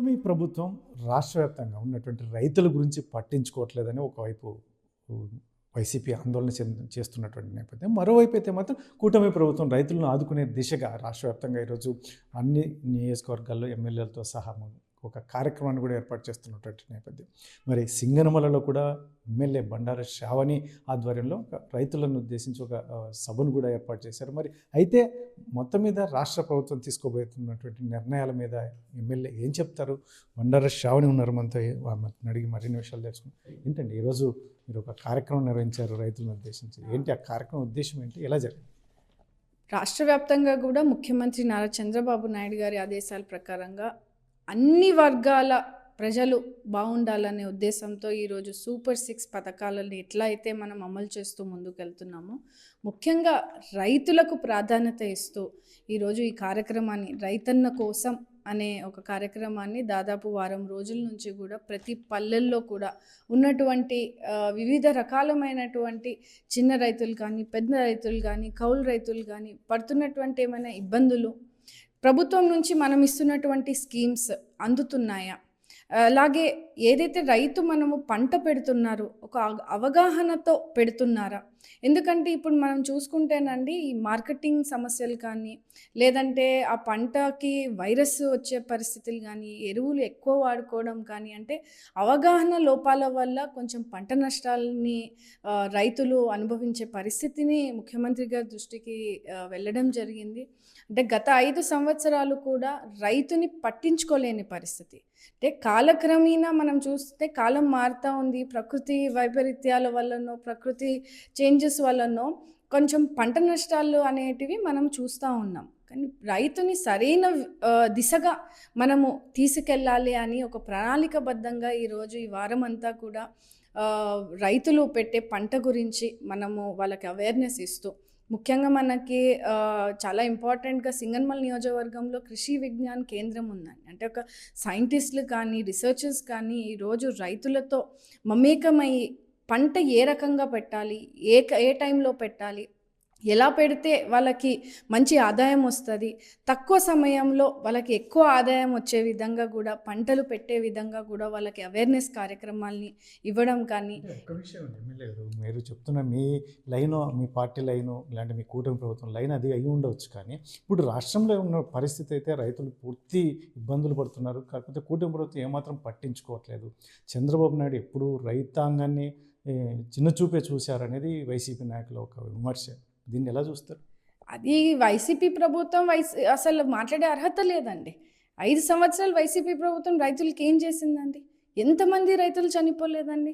మీ ప్రభుత్వం రాష్ట్ర వ్యాప్తంగా ఉన్నటువంటి రైతుల గురించి పట్టించుకోవట్లేదని ఒకవైపు వైసీపీ ఆందోళన చేస్తున్నటువంటి నేపథ్యం, మరోవైపు అయితే మాత్రం కూటమి ప్రభుత్వం రైతులను ఆదుకునే దిశగా రాష్ట్ర వ్యాప్తంగా ఈరోజు అన్ని నియోజకవర్గాల్లో ఎమ్మెల్యేలతో సహా ఒక కార్యక్రమాన్ని కూడా ఏర్పాటు చేస్తున్నటువంటి నేపథ్యం. మరి సింగనమలలో కూడా ఎమ్మెల్యే బండారు శ్రావణి ఆధ్వర్యంలో రైతులను ఉద్దేశించి ఒక సభను కూడా ఏర్పాటు చేశారు. మరి అయితే మొత్తం మీద రాష్ట్ర ప్రభుత్వం తీసుకోబోతున్నటువంటి నిర్ణయాల మీద ఎమ్మెల్యే ఏం చెప్తారు? బండారు శ్రావణి ఉన్నారు మనతో, అడిగి మరిన్ని విషయాలు తెలుసుకున్నాం. ఏంటండి ఈరోజు మీరు ఒక కార్యక్రమం నిర్వహించారు రైతులను ఉద్దేశించి, ఏంటి ఆ కార్యక్రమం ఉద్దేశం ఏంటి, ఎలా జరిగింది? రాష్ట్ర వ్యాప్తంగా కూడా ముఖ్యమంత్రి నారా చంద్రబాబు నాయుడు గారి ఆదేశాల ప్రకారంగా అన్ని వర్గాల ప్రజలు బాగుండాలనే ఉద్దేశంతో ఈరోజు సూపర్ 6 పథకాలను ఎట్లా అయితే మనం అమలు చేస్తూ ముందుకెళ్తున్నామో, ముఖ్యంగా రైతులకు ప్రాధాన్యత ఇస్తూ ఈరోజు ఈ కార్యక్రమాన్ని రైతన్న కోసం అనే ఒక కార్యక్రమాన్ని దాదాపు వారం రోజుల నుంచి కూడా ప్రతి పల్లెల్లో కూడా ఉన్నటువంటి వివిధ రకాలమైనటువంటి చిన్న రైతులు కానీ, పెద్ద రైతులు కానీ, కౌలు రైతులు కానీ పడుతున్నటువంటి ఏమైనా ఇబ్బందులు, ప్రభుత్వం నుంచి మనం ఇస్తున్నటువంటి స్కీమ్స్ అందుతున్నాయా, అలాగే ఏదైతే రైతు మనము పంట పెడుతున్నారో ఒక అవగాహనతో పెడుతున్నారా? ఎందుకంటే ఇప్పుడు మనం చూసుకుంటేనండి ఈ మార్కెటింగ్ సమస్యలు కానీ, లేదంటే ఆ పంటకి వైరస్ వచ్చే పరిస్థితులు కానీ, ఎరువులు ఎక్కువ వాడుకోవడం కానీ, అంటే అవగాహన లోపాల వల్ల కొంచెం పంట నష్టాలని రైతులు అనుభవించే పరిస్థితిని ముఖ్యమంత్రి గారి దృష్టికి వెళ్ళడం జరిగింది. అంటే గత 5 సంవత్సరాలు కూడా రైతుని పట్టించుకోలేని పరిస్థితి. అంటే కాలక్రమేణా మనం చూస్తే కాలం మారుతూ ఉంది, ప్రకృతి వైపరీత్యాల వల్లనో, ప్రకృతి చేంజెస్ వల్లనో కొంచెం పంట నష్టాలు అనేటివి మనం చూస్తూ ఉన్నాం. కానీ రైతుని సరైన దిశగా మనము తీసుకెళ్ళాలి అని ఒక ప్రణాళికబద్ధంగా ఈరోజు ఈ వారం అంతా కూడా రైతులు పెట్టే పంట గురించి మనము వాళ్ళకి అవేర్నెస్ ఇస్తూ, ముఖ్యంగా మనకి చాలా ఇంపార్టెంట్గా సింగనమల నియోజకవర్గంలో కృషి విజ్ఞాన కేంద్రం ఉందండి. అంటే ఒక సైంటిస్టులు కానీ, రీసెర్చర్స్ కానీ ఈరోజు రైతులతో మమేకమై పంట ఏ రకంగా పెట్టాలి, ఏ టైంలో పెట్టాలి, ఎలా పెడితే వాళ్ళకి మంచి ఆదాయం వస్తుంది, తక్కువ సమయంలో వాళ్ళకి ఎక్కువ ఆదాయం వచ్చే విధంగా కూడా పంటలు పెట్టే విధంగా కూడా వాళ్ళకి అవేర్నెస్ కార్యక్రమాల్ని ఇవ్వడం కానీ. ఒక్క విషయం ఎమ్మెల్యే గారు, మీరు చెప్తున్న మీ లైను, మీ పార్టీ లైను, ఇలాంటి మీ కూటమి ప్రభుత్వం లైన్ అది అయి ఉండవచ్చు. కానీ ఇప్పుడు రాష్ట్రంలో ఉన్న పరిస్థితి అయితే రైతులు పూర్తి ఇబ్బందులు పడుతున్నారు. కాకపోతే కూటమి ప్రభుత్వం ఏమాత్రం పట్టించుకోవట్లేదు. చంద్రబాబు నాయుడు ఎప్పుడు రైతాంగాన్ని చిన్న చూపే చూశారనేది వైసీపీ నాయకుల ఒక విమర్శ. దీన్ని ఎలా చూస్తారు? అది వైసీపీ ప్రభుత్వం అసలు మాట్లాడే అర్హత లేదండి. 5 సంవత్సరాలు వైసీపీ ప్రభుత్వం రైతులకి ఏం చేసిందండి? ఎంతమంది రైతులు చనిపోలేదండి?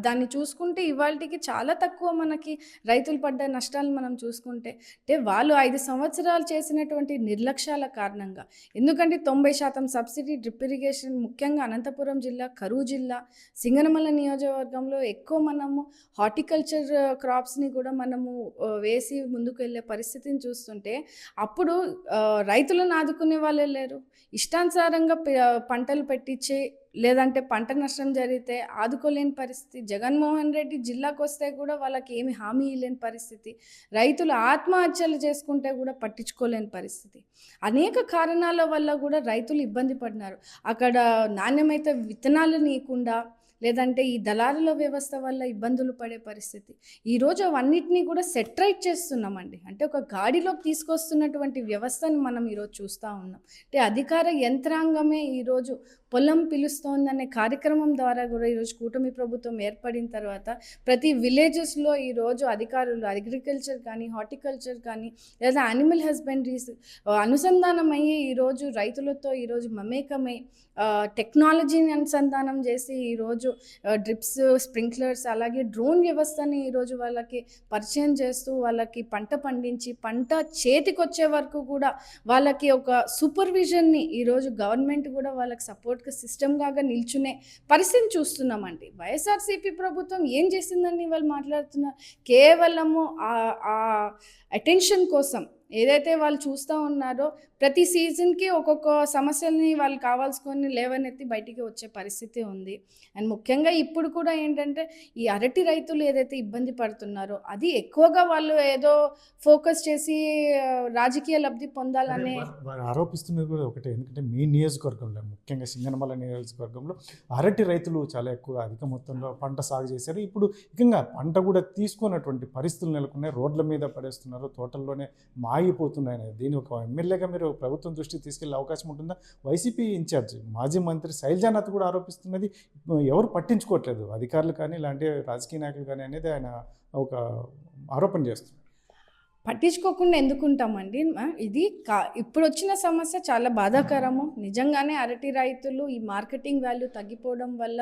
దాన్ని చూసుకుంటే ఇవాళకి చాలా తక్కువ మనకి రైతులు పడ్డ నష్టాలు మనం చూసుకుంటే. అంటే వాళ్ళు 5 సంవత్సరాలు చేసినటువంటి నిర్లక్ష్యాల కారణంగా, ఎందుకంటే 90% సబ్సిడీ డ్రిప్ ఇరిగేషన్ ముఖ్యంగా అనంతపురం జిల్లా, కరూరు జిల్లా, సింగనమల నియోజకవర్గంలో ఎక్కువ మనము హార్టికల్చర్ క్రాప్స్ని కూడా మనము వేసి ముందుకు వెళ్ళే పరిస్థితిని చూస్తుంటే, అప్పుడు రైతులను ఆదుకునే వాళ్ళే లేరు. ఇష్టానుసారంగా పంటలు పెట్టించి, లేదంటే పంట నష్టం జరిగితే ఆదుకోలేని పరిస్థితి. జగన్మోహన్ రెడ్డి జిల్లాకు వస్తే కూడా వాళ్ళకి ఏమి హామీ ఇవ్వలేని పరిస్థితి. రైతులు ఆత్మహత్యలు చేసుకుంటే కూడా పట్టించుకోలేని పరిస్థితి. అనేక కారణాల వల్ల కూడా రైతులు ఇబ్బంది పడినారు. అక్కడ నాణ్యమైన విత్తనాలు నీయకుండా, లేదంటే ఈ దళారుల వ్యవస్థ వల్ల ఇబ్బందులు పడే పరిస్థితి. ఈరోజు అవన్నిటినీ కూడా సెట్రైట్ చేస్తున్నామండి. అంటే ఒక గాడిలోకి తీసుకొస్తున్నటువంటి వ్యవస్థను మనం ఈరోజు చూస్తూ ఉన్నాం. అంటే అధికార యంత్రాంగమే ఈరోజు పొలం పిలుస్తోందనే కార్యక్రమం ద్వారా కూడా ఈరోజు కూటమి ప్రభుత్వం ఏర్పడిన తర్వాత ప్రతి విలేజెస్లో ఈరోజు అధికారులు అగ్రికల్చర్ కానీ, హార్టికల్చర్ కానీ, లేదా యానిమల్ హస్బెండరీస్ అనుసంధానం అయ్యి ఈరోజు రైతులతో ఈరోజు మమేకమై టెక్నాలజీని అనుసంధానం చేసి ఈరోజు డ్రిప్స్, స్ప్రింక్లర్స్, అలాగే డ్రోన్ వ్యవస్థని ఈరోజు వాళ్ళకి పరిచయం చేస్తూ వాళ్ళకి పంట పండించి పంట చేతికి వచ్చే వరకు కూడా వాళ్ళకి ఒక సూపర్విజన్ని ఈరోజు గవర్నమెంట్ కూడా వాళ్ళకి సపోర్ట్గా సిస్టమ్గా నిల్చునే పరిస్థితిని చూస్తున్నామండి. వైఎస్ఆర్సీపీ ప్రభుత్వం ఏం చేసిందని వాళ్ళు మాట్లాడుతున్నారు? కేవలము ఆ అటెన్షన్ కోసం, ఏదైతే వాళ్ళు చూస్తూ ఉన్నారో ప్రతి సీజన్కి ఒక్కొక్క సమస్యల్ని వాళ్ళు కావాల్సుకొని లేవనెత్తి బయటికి వచ్చే పరిస్థితి ఉంది. అండ్ ముఖ్యంగా ఇప్పుడు కూడా ఏంటంటే ఈ అరటి రైతులు ఏదైతే ఇబ్బంది పడుతున్నారో అది ఎక్కువగా వాళ్ళు ఏదో ఫోకస్ చేసి రాజకీయ లబ్ధి పొందాలనే వారు ఆరోపిస్తున్నది కూడా ఒకటే. ఎందుకంటే మీ నియోజకవర్గంలో, ముఖ్యంగా సింగనమల నియోజకవర్గంలో అరటి రైతులు చాలా ఎక్కువ అధిక మొత్తంలో పంట సాగు చేశారు. ఇప్పుడు ముఖ్యంగా పంట కూడా తీసుకున్నటువంటి పరిస్థితులు నెలకొన్నాయి. రోడ్ల మీద పడేస్తున్నారు, తోటల్లోనే మాగిపోతున్నాయి. దీని ఒక ఎమ్మెల్యేగా మీరు ప్రభుత్వం దృష్టికి తీసుకెళ్లే అవకాశం ఉంటుందా? వైసీపీ ఇన్ఛార్జ్ మాజీ మంత్రి శైలజానాథ్ కూడా ఆరోపిస్తున్నది ఎవరు పట్టించుకోవట్లేదు, అధికారులు కానీ ఇలాంటి రాజకీయ నాయకులు కానీ అనేది ఆయన ఒక ఆరోపణ చేస్తున్నారు. పట్టించుకోకుండా ఎందుకుంటామండి. ఇది ఇప్పుడు వచ్చిన సమస్య చాలా బాధాకరము. నిజంగానే అరటి రైతులు ఈ మార్కెటింగ్ వాల్యూ తగ్గిపోవడం వల్ల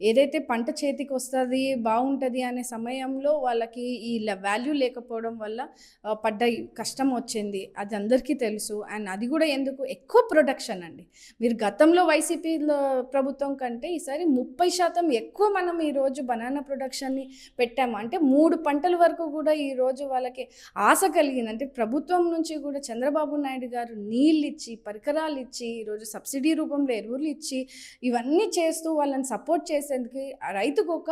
ఏదైతే పంట చేతికి వస్తుంది బాగుంటుంది అనే సమయంలో వాళ్ళకి ఈ వాల్యూ లేకపోవడం వల్ల పడ్డ కష్టం వచ్చింది. అది అందరికీ తెలుసు. అండ్ అది కూడా ఎందుకు ఎక్కువ ప్రొడక్షన్ అండి. మీరు గతంలో వైసీపీ ప్రభుత్వం కంటే ఈసారి 30% ఎక్కువ మనం ఈరోజు బనానా ప్రొడక్షన్ని పెట్టాము. అంటే 3 పంటల వరకు కూడా ఈరోజు వాళ్ళకి ఆశ కలిగింది. అంటే ప్రభుత్వం నుంచి కూడా చంద్రబాబు నాయుడు గారు నీళ్ళు ఇచ్చి, పరికరాలు ఇచ్చి, ఈరోజు సబ్సిడీ రూపంలో ఎరువులు ఇచ్చి, ఇవన్నీ చేస్తూ వాళ్ళని సపోర్ట్ చేసేందుకు రైతుకు ఒక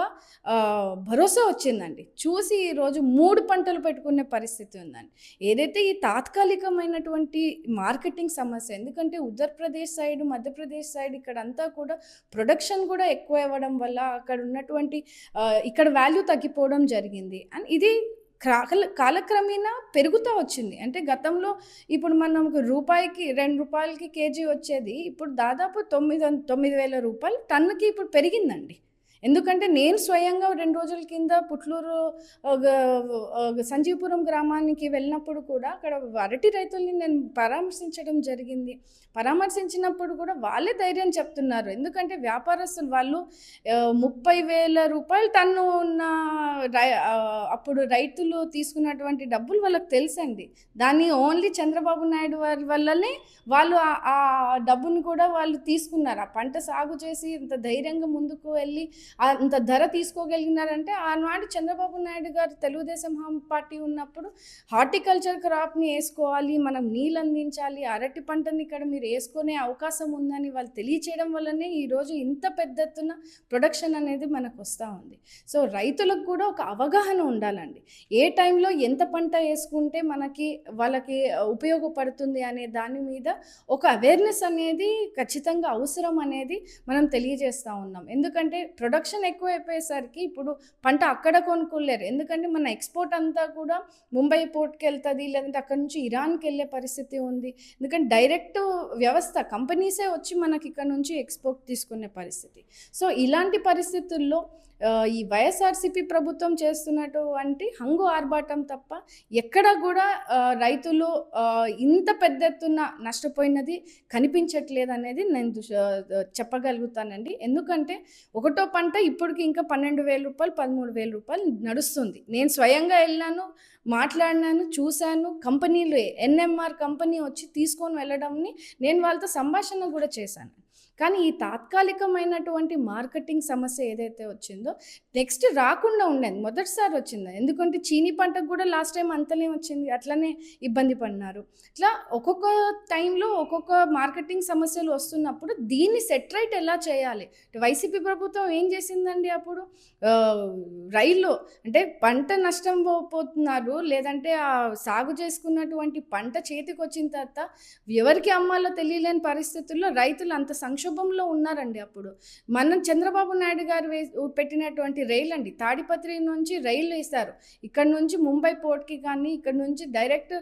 భరోసా వచ్చిందండి. చూసి ఈరోజు 3 పంటలు పెట్టుకునే పరిస్థితి ఉందండి. ఏదైతే ఈ తాత్కాలికమైనటువంటి మార్కెటింగ్ సమస్య, ఎందుకంటే ఉత్తరప్రదేశ్ సైడ్, మధ్యప్రదేశ్ సైడ్ ఇక్కడంతా కూడా ప్రొడక్షన్ కూడా ఎక్కువ ఇవ్వడం వల్ల అక్కడ ఉన్నటువంటి ఇక్కడ వాల్యూ తగ్గిపోవడం జరిగింది. అండ్ ఇది కాలక్రమేణా పెరుగుతూ వచ్చింది. అంటే గతంలో ఇప్పుడు మనం రూపాయికి 2 రూపాయలకి కేజీ వచ్చేది ఇప్పుడు దాదాపు 9,000 రూపాయలు టన్నుకి ఇప్పుడు పెరిగిందండి. ఎందుకంటే నేను స్వయంగా 2 రోజుల కింద పుట్లూరు సంజీవపురం గ్రామానికి వెళ్ళినప్పుడు కూడా అక్కడ అరటి రైతుల్ని నేను పరామర్శించినప్పుడు కూడా వాళ్ళే ధైర్యం చెప్తున్నారు. ఎందుకంటే వ్యాపారస్తులు వాళ్ళు 30,000 రూపాయలు టన్ను ఉన్న అప్పుడు రైతులు తీసుకున్నటువంటి డబ్బులు వాళ్ళకి తెలుసండి. దాన్ని ఓన్లీ చంద్రబాబు నాయుడు వారి వల్లనే వాళ్ళు ఆ డబ్బుని కూడా వాళ్ళు తీసుకున్నారు. ఆ పంట సాగు చేసి ఇంత ధైర్యంగా ముందుకు వెళ్ళి అంత ధర తీసుకోగలిగినారంటే ఆనాడు చంద్రబాబు నాయుడు గారు తెలుగుదేశం పార్టీ ఉన్నప్పుడు హార్టికల్చర్ క్రాప్ని వేసుకోవాలి, మనం నీళ్ళు అందించాలి, అరటి పంటని ఇక్కడ మీరు వేసుకునే అవకాశం ఉందని వాళ్ళు తెలియచేయడం వల్లనే ఈరోజు ఇంత పెద్ద ఎత్తున ప్రొడక్షన్ అనేది మనకు వస్తూ ఉంది. సో రైతులకు కూడా ఒక అవగాహన ఉండాలండి. ఏ టైంలో ఎంత పంట వేసుకుంటే వాళ్ళకి ఉపయోగపడుతుంది అనే దాని మీద ఒక అవేర్నెస్ అనేది ఖచ్చితంగా అవసరం అనేది మనం తెలియజేస్తూ ఉన్నాం. ఎందుకంటే ప్రొడక్షన్ ఎక్కువ అయిపోయేసరికి ఇప్పుడు పంట అక్కడ కొనుక్కోలేరు. ఎందుకంటే మన ఎక్స్పోర్ట్ అంతా కూడా ముంబై పోర్ట్కి వెళ్తుంది, లేదంటే అక్కడ నుంచి ఇరాన్కి వెళ్ళే పరిస్థితి ఉంది. ఎందుకంటే డైరెక్ట్ వ్యవస్థ కంపెనీసే వచ్చి మనకి ఇక్కడ నుంచి ఎక్స్పోర్ట్ తీసుకునే పరిస్థితి. సో ఇలాంటి పరిస్థితుల్లో ఈ వైఎస్ఆర్సీపీ ప్రభుత్వం చేస్తున్నటువంటి హంగు ఆర్భాటం తప్ప ఎక్కడ కూడా రైతులు ఇంత పెద్ద ఎత్తున నష్టపోయినది కనిపించట్లేదు అనేది నేను చెప్పగలుగుతానండి. ఎందుకంటే ఒకటో పంట ఇప్పటికి ఇంకా 12,000 రూపాయలు 13,000 రూపాయలు నడుస్తుంది. నేను స్వయంగా వెళ్ళాను, మాట్లాడినాను, చూశాను. కంపెనీలు ఎన్ఎంఆర్ కంపెనీ వచ్చి తీసుకొని వెళ్ళడంని నేను వాళ్ళతో సంభాషణ కూడా చేశాను. కానీ ఈ తాత్కాలికమైనటువంటి మార్కెటింగ్ సమస్య ఏదైతే వచ్చిందో నెక్స్ట్ రాకుండా ఉండేది, మొదటిసారి వచ్చింది. ఎందుకంటే చీనీ పంటకు కూడా లాస్ట్ టైం అంతనే వచ్చింది, అట్లనే ఇబ్బంది పడినారు. ఇట్లా ఒక్కొక్క టైంలో ఒక్కొక్క మార్కెటింగ్ సమస్యలు వస్తున్నప్పుడు దీన్ని సెటరైట్ ఎలా చేయాలి? వైసీపీ ప్రభుత్వం ఏం చేసిందండి అప్పుడు? రైల్లో అంటే పంట నష్టం పోతున్నారు, లేదంటే ఆ సాగు చేసుకున్నటువంటి పంట చేతికి వచ్చిన తర్వాత ఎవరికి అమ్మాలో తెలియలేని పరిస్థితుల్లో రైతులు అంత సంక్షోభంలో ఉన్నారండి. అప్పుడు మనం చంద్రబాబు నాయుడు గారు పెట్టినటువంటి రైలు అండి, తాడిపత్రి నుంచి రైలు వేశారు. ఇక్కడ నుంచి ముంబై పోర్ట్కి కానీ ఇక్కడ నుంచి డైరెక్ట్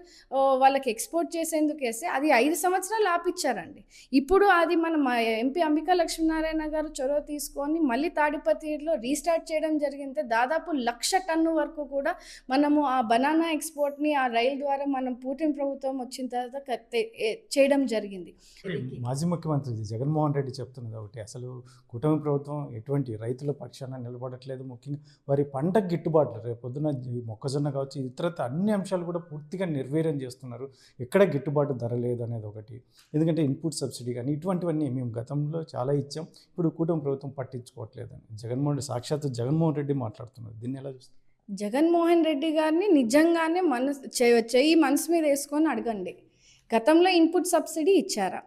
వాళ్ళకి ఎక్స్పోర్ట్ చేసేందుకు వేస్తే అది 5 సంవత్సరాలు ఆపిచ్చారండి. ఇప్పుడు అది మన ఎంపీ అంబికా లక్ష్మీనారాయణ గారు చొరవ తీసుకొని మళ్ళీ తాడిపత్రిలో రీస్టార్ట్ చేయడం జరిగింది. దాదాపు 1,00,000 టన్ను వరకు కూడా మనము ఆ బనానా ఎక్స్పోర్ట్ని ఆ రైలు ద్వారా మనం పుతిన్ ప్రభుత్వం వచ్చిన తర్వాత చేయడం జరిగింది. మాజీ ముఖ్యమంత్రి జగన్మోహన్ రెడ్డి చెప్తున్నది ఒకటి, అసలు కూటమి ప్రభుత్వం ఎటువంటి రైతుల పక్షాన నిలబడట్లేదు. ముఖ్యంగా వారి పంటకు గిట్టుబాట్లు, రేపు పొద్దున మొక్కజొన్న కావచ్చు, ఇతరత అన్ని అంశాలు కూడా పూర్తిగా నిర్వీర్యం చేస్తున్నారు. ఎక్కడ గిట్టుబాటు ధర లేదు అనేది ఒకటి. ఎందుకంటే ఇన్పుట్ సబ్సిడీ కానీ ఇటువంటివన్నీ మేము గతంలో చాలా ఇచ్చాం, ఇప్పుడు కూటమి ప్రభుత్వం పట్టించుకోవట్లేదని సాక్షాత్తు జగన్మోహన్ రెడ్డి మాట్లాడుతున్నారు. దీన్ని ఎలా చూస్తారు? జగన్మోహన్ రెడ్డి గారిని నిజంగానే చెయ్యి మనసు మీద వేసుకొని అడగండి. గతంలో ఇన్పుట్ సబ్సిడీ ఇచ్చారా?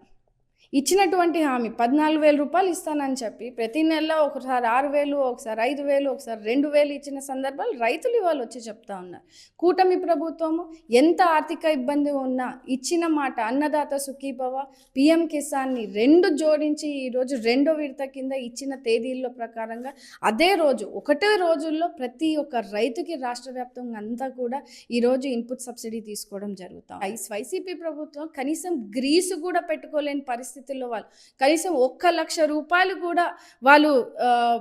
ఇచ్చినటువంటి హామీ 14,000 రూపాయలు ఇస్తానని చెప్పి ప్రతి నెల ఒకసారి 6,000, ఒకసారి 5,000, ఒకసారి 2,000 ఇచ్చిన సందర్భాలు రైతులు ఇవాళ వచ్చి చెప్తా ఉన్నారు. కూటమి ప్రభుత్వము ఎంత ఆర్థిక ఇబ్బంది ఉన్నా ఇచ్చిన మాట అన్నదాత సుఖీభవ, పిఎం కిసాన్ని 2 జోడించి ఈరోజు 2వ విడత కింద ఇచ్చిన తేదీల్లో ప్రకారంగా అదే రోజు ఒకటే రోజుల్లో ప్రతి ఒక్క రైతుకి రాష్ట్ర వ్యాప్తంగా అంతా కూడా ఈరోజు ఇన్పుట్ సబ్సిడీ తీసుకోవడం జరుగుతాం. వైసీపీ ప్రభుత్వం కనీసం గ్రీసు కూడా పెట్టుకోలేని పరిస్థితుల్లో వాళ్ళు కనీసం 1,00,000 రూపాయలు కూడా వాళ్ళు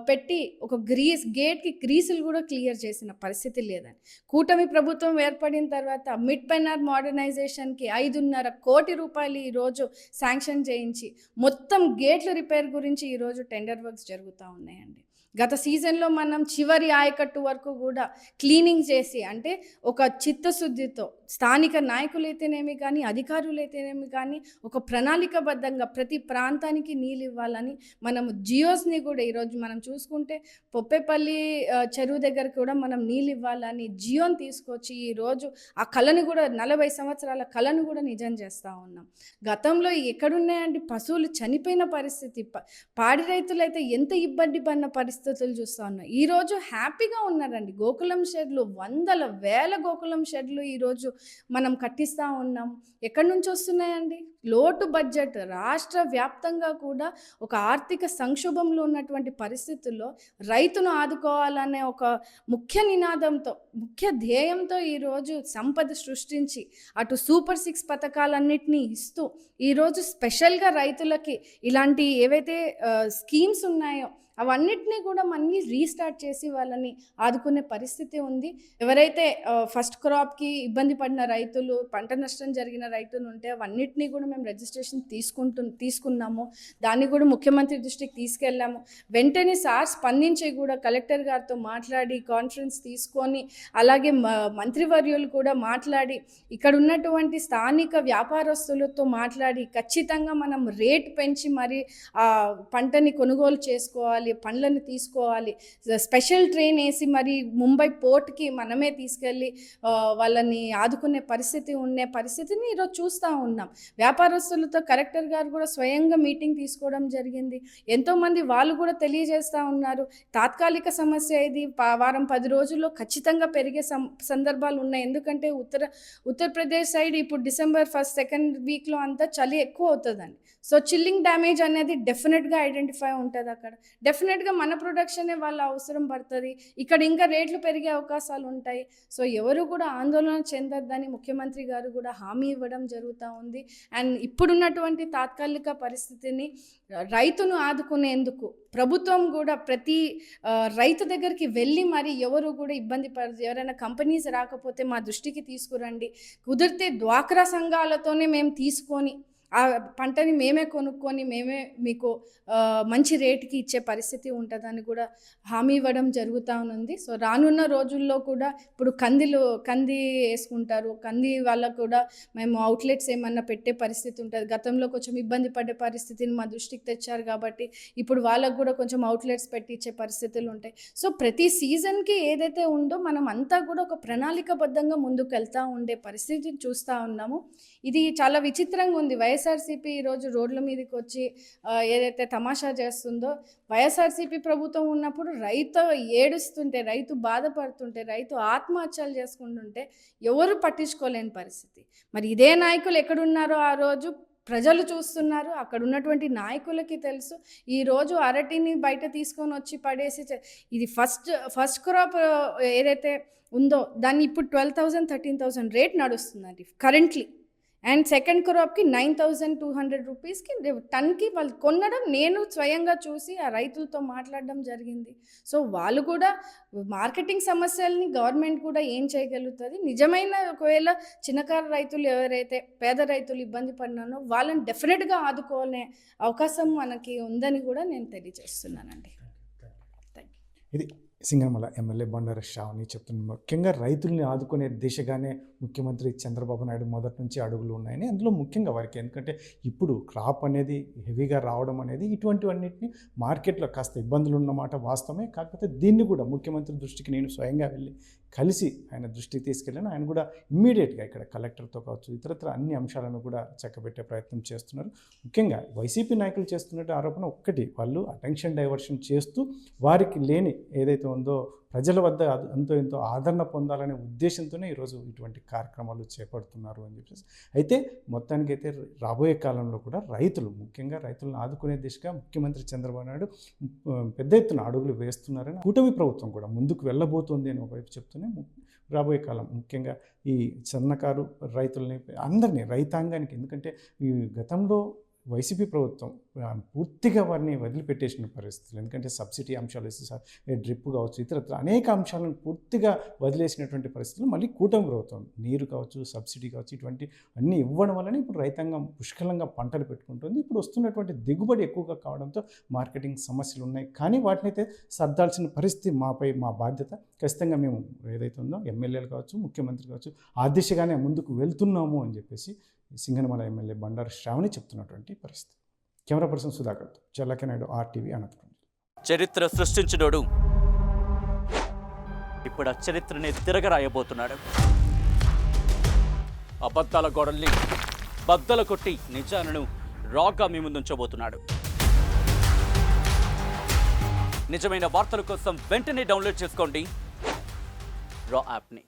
పెట్టి ఒక గేట్కి గ్రీసులు కూడా క్లియర్ చేసిన పరిస్థితి లేదని. కూటమి ప్రభుత్వం ఏర్పడిన తర్వాత మిడ్ పెన్నార్ మోడర్నైజేషన్కి 5.5 కోటి రూపాయలు ఈరోజు శాంక్షన్ చేయించి మొత్తం గేట్ల రిపేర్ గురించి ఈరోజు టెండర్ వర్క్స్ జరుగుతూ ఉన్నాయండి. గత సీజన్లో మనం చివరి ఆయకట్టు వరకు కూడా క్లీనింగ్ చేసి, అంటే ఒక చిత్తశుద్ధితో స్థానిక నాయకులైతేనేమి కానీ అధికారులైతేనేమి కానీ ఒక ప్రణాళికబద్ధంగా ప్రతి ప్రాంతానికి నీళ్ళు ఇవ్వాలని మనము జియోస్ని కూడా ఈరోజు మనం చూసుకుంటే పొప్పేపల్లి చెరువు దగ్గర కూడా మనం నీళ్ళు ఇవ్వాలని జియోని తీసుకొచ్చి ఈరోజు ఆ కళను కూడా 40 సంవత్సరాల కళను కూడా నిజం చేస్తూ ఉన్నాం. గతంలో ఎక్కడున్నాయండి పశువులు చనిపోయిన పరిస్థితి, పాడి రైతులైతే ఎంత ఇబ్బంది పడిన పరిస్థితులు చూస్తూ ఉన్నాం. ఈరోజు హ్యాపీగా ఉన్నారండి. గోకులం షెడ్లు, వందల వేల గోకులం షెడ్లు ఈరోజు మనం కట్టిస్తూ ఉన్నాం. ఎక్కడి నుంచి వస్తున్నాయండి? లోటు బడ్జెట్ రాష్ట్ర వ్యాప్తంగా కూడా ఒక ఆర్థిక సంక్షోభంలో ఉన్నటువంటి పరిస్థితుల్లో రైతును ఆదుకోవాలనే ఒక ముఖ్య నినాదంతో, ముఖ్య ధ్యేయంతో ఈరోజు సంపద సృష్టించి అటు సూపర్ 6 పథకాలన్నింటినీ ఇస్తూ ఈరోజు స్పెషల్గా రైతులకి ఇలాంటి ఏవైతే స్కీమ్స్ ఉన్నాయో అవన్నిటినీ కూడా మళ్ళీ రీస్టార్ట్ చేసి వాళ్ళని ఆదుకునే పరిస్థితి ఉంది. ఎవరైతే ఫస్ట్ క్రాప్కి ఇబ్బంది పడిన రైతులు, పంట నష్టం జరిగిన రైతులు ఉంటే అవన్నిటినీ కూడా మేము రిజిస్ట్రేషన్ తీసుకున్నాము. దాన్ని కూడా ముఖ్యమంత్రి దృష్టికి తీసుకెళ్ళాము. వెంటనే సార్ స్పందించి కూడా కలెక్టర్ గారితో మాట్లాడి కాన్ఫరెన్స్ తీసుకొని, అలాగే మంత్రివర్యులు కూడా మాట్లాడి ఇక్కడ ఉన్నటువంటి స్థానిక వ్యాపారస్తులతో మాట్లాడి ఖచ్చితంగా మనం రేట్ పెంచి మరి పంటని కొనుగోలు చేసుకోవాలి, పండ్లను తీసుకోవాలి, స్పెషల్ ట్రైన్ వేసి మరి ముంబై పోర్ట్కి మనమే తీసుకెళ్ళి వాళ్ళని ఆదుకునే పరిస్థితిని ఈరోజు చూస్తూ ఉన్నాం. వ్యాపారస్తులతో కలెక్టర్ గారు కూడా స్వయంగా మీటింగ్ తీసుకోవడం జరిగింది. ఎంతోమంది వాళ్ళు కూడా తెలియజేస్తూ ఉన్నారు, తాత్కాలిక సమస్య ఇది, వారం 10 రోజుల్లో ఖచ్చితంగా పెరిగే సందర్భాలు ఉన్నాయి. ఎందుకంటే ఉత్తరప్రదేశ్ సైడ్ ఇప్పుడు డిసెంబర్ 1st, 2nd వీక్లో అంతా చలి ఎక్కువ అవుతుందండి. సో చిల్లింగ్ డ్యామేజ్ అనేది డెఫినెట్గా ఐడెంటిఫై ఉంటుంది. అక్కడ డెఫినెట్గా మన ప్రొడక్షనే వాళ్ళ అవసరం పడుతుంది. ఇక్కడ ఇంకా రేట్లు పెరిగే అవకాశాలు ఉంటాయి. సో ఎవరు కూడా ఆందోళన చెందొద్దని ముఖ్యమంత్రి గారు కూడా హామీ ఇవ్వడం జరుగుతూ ఉంది. అండ్ ఇప్పుడున్నటువంటి తాత్కాలిక పరిస్థితిని రైతును ఆదుకునేందుకు ప్రభుత్వం కూడా ప్రతి రైతు దగ్గరికి వెళ్ళి మరి ఎవరు కూడా ఇబ్బంది పడదు, ఎవరైనా కంపెనీస్ రాకపోతే మా దృష్టికి తీసుకురండి, కుదిరితే డ్వాక్రా సంఘాలతోనే మేము తీసుకొని ఆ పంటని మేమే కొనుక్కొని మేమే మీకు మంచి రేటుకి ఇచ్చే పరిస్థితి ఉంటుందని కూడా హామీ ఇవ్వడం జరుగుతూ ఉంది. సో రానున్న రోజుల్లో కూడా ఇప్పుడు కంది వేసుకుంటారు, కంది వాళ్ళకు కూడా మేము అవుట్లెట్స్ ఏమన్నా పెట్టే పరిస్థితి ఉంటుంది. గతంలో కొంచెం ఇబ్బంది పడే పరిస్థితిని మా దృష్టికి తెచ్చారు కాబట్టి ఇప్పుడు వాళ్ళకు కూడా కొంచెం అవుట్లెట్స్ పెట్టి ఇచ్చే పరిస్థితులు ఉంటాయి. సో ప్రతి సీజన్కి ఏదైతే ఉందో మనం అంతా కూడా ఒక ప్రణాళికబద్ధంగా ముందుకు వెళ్తూ ఉండే పరిస్థితిని చూస్తూ ఉన్నాము. ఇది చాలా విచిత్రంగా ఉంది. వైఎస్ఆర్సీపీ ఈరోజు రోడ్ల మీదకి వచ్చి ఏదైతే తమాషా చేస్తుందో, వైఎస్ఆర్సీపీ ప్రభుత్వం ఉన్నప్పుడు రైతు ఏడుస్తుంటే, రైతు బాధపడుతుంటే, రైతు ఆత్మహత్యలు చేసుకుంటుంటే ఎవరు పట్టించుకోలేని పరిస్థితి. మరి ఇదే నాయకులు ఎక్కడున్నారో ఆ రోజు ప్రజలు చూస్తున్నారు. అక్కడ ఉన్నటువంటి నాయకులకి తెలుసు. ఈరోజు అరటిని బయట తీసుకొని వచ్చి పడేసి ఇది ఫస్ట్ క్రాప్ ఏదైతే ఉందో దాన్ని ఇప్పుడు 12,000, 13,000 రేట్ నడుస్తుందండి కరెంట్లీ. అండ్ సెకండ్ క్రాప్కి 9,200 రూపీస్కి టన్కి వాళ్ళు కొనడం నేను స్వయంగా చూసి ఆ రైతులతో మాట్లాడడం జరిగింది. సో వాళ్ళు కూడా మార్కెటింగ్ సమస్యల్ని గవర్నమెంట్ కూడా ఏం చేయగలుగుతుంది, నిజమైన ఒకవేళ చిన్నకారు రైతులు ఎవరైతే పేద రైతులు ఇబ్బంది పడినానో వాళ్ళని డెఫినెట్గా ఆదుకోనే అవకాశం మనకి ఉందని కూడా నేను తెలియజేస్తున్నానండి. Thank you. ఇది సింగనమల ఎమ్మెల్యే బండారు శ్రావణి చెప్తున్న ముఖ్యంగా రైతుల్ని ఆదుకునే దిశగానే ముఖ్యమంత్రి చంద్రబాబు నాయుడు మొదటి నుంచి అడుగులు ఉన్నాయని, అందులో ముఖ్యంగా వారికి ఎందుకంటే ఇప్పుడు క్రాప్ అనేది హెవీగా రావడం అనేది ఇటువంటివన్నిటిని మార్కెట్లో కాస్త ఇబ్బందులు ఉన్నమాట వాస్తవమే. కాకపోతే దీన్ని కూడా ముఖ్యమంత్రి దృష్టికి నేను స్వయంగా వెళ్ళి కలిసి ఆయన దృష్టికి తీసుకెళ్ళాను. ఆయన కూడా ఇమ్మీడియట్గా ఇక్కడ కలెక్టర్తో కావచ్చు ఇతరత్ర అన్ని అంశాలను కూడా చక్కబెట్టే ప్రయత్నం చేస్తున్నారు. ముఖ్యంగా వైసీపీ నాయకులు చేస్తున్నట్టు ఆరోపణ ఒక్కటి, వాళ్ళు అటెన్షన్ డైవర్షన్ చేస్తూ వారికి లేని ఏదైతే ఉందో ప్రజల వద్ద ఎంతో ఎంతో ఆదరణ పొందాలనే ఉద్దేశంతోనే ఈరోజు ఇటువంటి కార్యక్రమాలు చేపడుతున్నారు అని చెప్పేసి. అయితే మొత్తానికైతే రాబోయే కాలంలో కూడా రైతులు, ముఖ్యంగా రైతులను ఆదుకునే దిశగా ముఖ్యమంత్రి చంద్రబాబు నాయుడు పెద్ద ఎత్తున అడుగులు వేస్తున్నారని, కూటమి ప్రభుత్వం కూడా ముందుకు వెళ్ళబోతోంది అని ఒకవైపు చెప్తూనే రాబోయే కాలం ముఖ్యంగా ఈ సన్నకారు రైతుల్ని అందరినీ, రైతాంగానికి, ఎందుకంటే ఈ గతంలో వైసీపీ ప్రభుత్వం పూర్తిగా వారిని వదిలిపెట్టేసిన పరిస్థితులు, ఎందుకంటే సబ్సిడీ అంశాలు, డ్రిప్ కావచ్చు ఇతరత్ర అనేక అంశాలను పూర్తిగా వదిలేసినటువంటి పరిస్థితులు మళ్ళీ కూటమి ప్రభుత్వం నీరు కావచ్చు, సబ్సిడీ కావచ్చు, ఇటువంటి అన్నీ ఇవ్వడం వల్లనే ఇప్పుడు రైతాంగం పుష్కలంగా పంటలు పెట్టుకుంటుంది. ఇప్పుడు వస్తున్నటువంటి దిగుబడి ఎక్కువగా కావడంతో మార్కెటింగ్ సమస్యలు ఉన్నాయి. కానీ వాటిని అయితే సర్దాల్సిన పరిస్థితి మాపై, మా బాధ్యత. ఖచ్చితంగా మేము ఏదైతే ఉందో ఎమ్మెల్యేలు కావచ్చు, ముఖ్యమంత్రి కావచ్చు ఆ దిశగానే ముందుకు వెళ్తున్నాము అని చెప్పేసి సింగనమల ఎమ్మెల్యే బండారు శ్రావణి చెప్తున్నటువంటి పరిస్థితి. కెమెరా పర్సన్ సుధాకర్తో చల్లకి నాయుడు, RTV, అనంతపురం. చరిత్ర సృష్టించినోడు ఇప్పుడు ఆ చరిత్రని తిరగరాయబోతున్నాడు. అబద్ధాల గోడల్ని బద్దలు కొట్టి నిజాలను రాగా మీ ముందుంచబోతున్నాడు. నిజమైన వార్తల కోసం వెంటనే డౌన్లోడ్ చేసుకోండి రా యాప్ని.